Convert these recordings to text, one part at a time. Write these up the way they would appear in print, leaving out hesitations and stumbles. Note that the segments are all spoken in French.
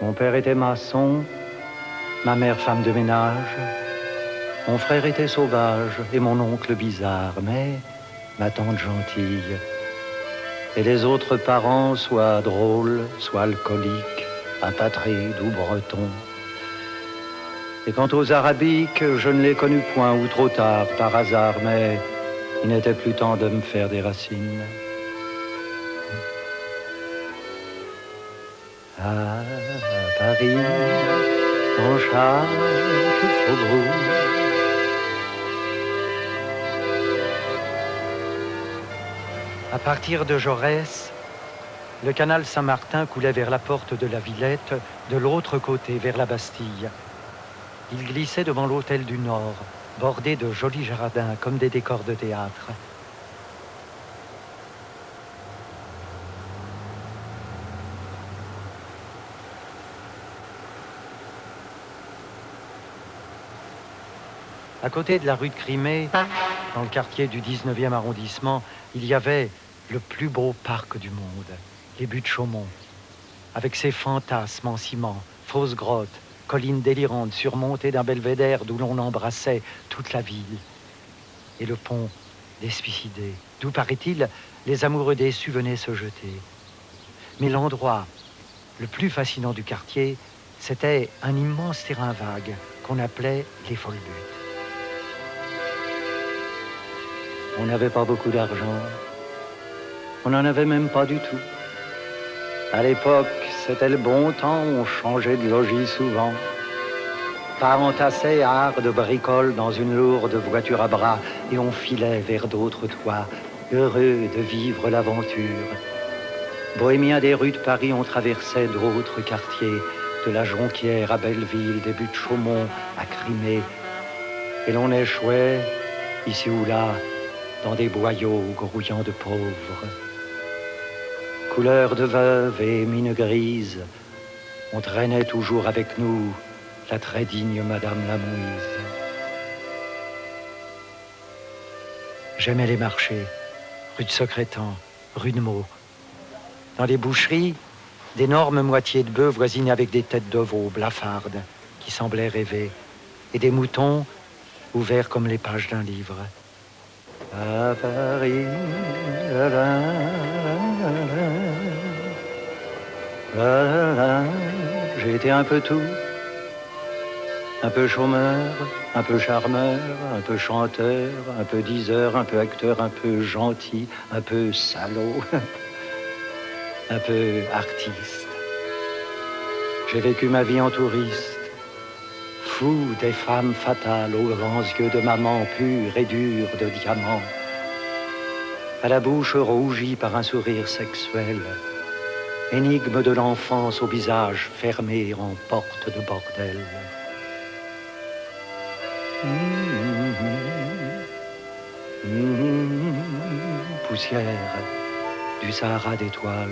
Mon père était maçon, ma mère femme de ménage, mon frère était sauvage et mon oncle bizarre, mais ma tante gentille. Et les autres parents, soit drôles, soit alcooliques, apatrides ou bretons. Et quant aux arabiques, je ne les connus point, ou trop tard, par hasard, mais il n'était plus temps de me faire des racines. À Paris, dans chaque faubourg, à partir de Jaurès, le canal Saint-Martin coulait vers la porte de la Villette, de l'autre côté, vers la Bastille. Il glissait devant l'hôtel du Nord, bordé de jolis jardins comme des décors de théâtre. À côté de la rue de Crimée, dans le quartier du 19e arrondissement, il y avait le plus beau parc du monde, les Buttes Chaumont, avec ses fantasmes en ciment, fausses grottes, collines délirantes surmontées d'un belvédère d'où l'on embrassait toute la ville. Et le pont des suicidés, d'où, paraît-il, les amoureux déçus venaient se jeter. Mais l'endroit le plus fascinant du quartier, c'était un immense terrain vague qu'on appelait les Folles Buttes. On n'avait pas beaucoup d'argent. On n'en avait même pas du tout. À l'époque, c'était le bon temps, on changeait de logis souvent. Pas entassé à art de bricole dans une lourde voiture à bras et on filait vers d'autres toits, heureux de vivre l'aventure. Bohémiens des rues de Paris, on traversait d'autres quartiers, de la Jonquière à Belleville, des Buttes Chaumont à Crimée. Et l'on échouait, ici ou là, dans des boyaux grouillants de pauvres. Couleur de veuve et mine grise, on traînait toujours avec nous la très digne Madame Lamouise. J'aimais les marchés, rue de Secrétan, rue de Meaux. Dans les boucheries, d'énormes moitiés de bœufs voisinaient avec des têtes de veau blafardes qui semblaient rêver, et des moutons ouverts comme les pages d'un livre. À Paris, j'ai été un peu tout, un peu chômeur, un peu charmeur, un peu chanteur, un peu diseur, un peu acteur, un peu gentil, un peu salaud, un peu artiste. J'ai vécu ma vie en touriste, fou des femmes fatales aux grands yeux de maman purs et durs de diamants, à la bouche rougie par un sourire sexuel, énigme de l'enfance au visage fermé en porte de bordel. Poussière du Sahara d'étoiles.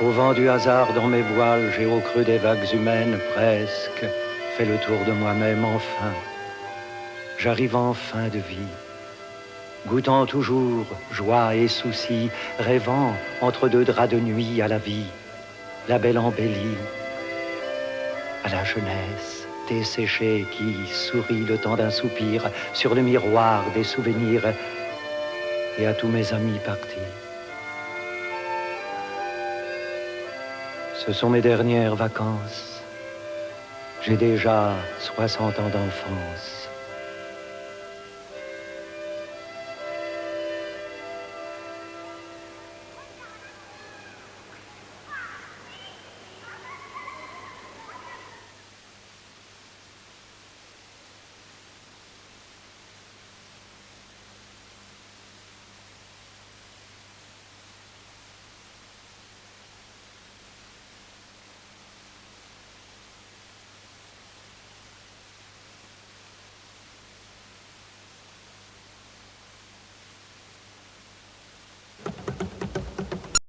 Au vent du hasard dans mes voiles, j'ai au creux des vagues humaines presque fait le tour de moi-même enfin. J'arrive en fin de vie, goûtant toujours joie et soucis, rêvant entre deux draps de nuit à la vie, la belle embellie, à la jeunesse desséchée qui sourit le temps d'un soupir sur le miroir des souvenirs et à tous mes amis partis. Ce sont mes dernières vacances. J'ai déjà 60 ans d'enfance.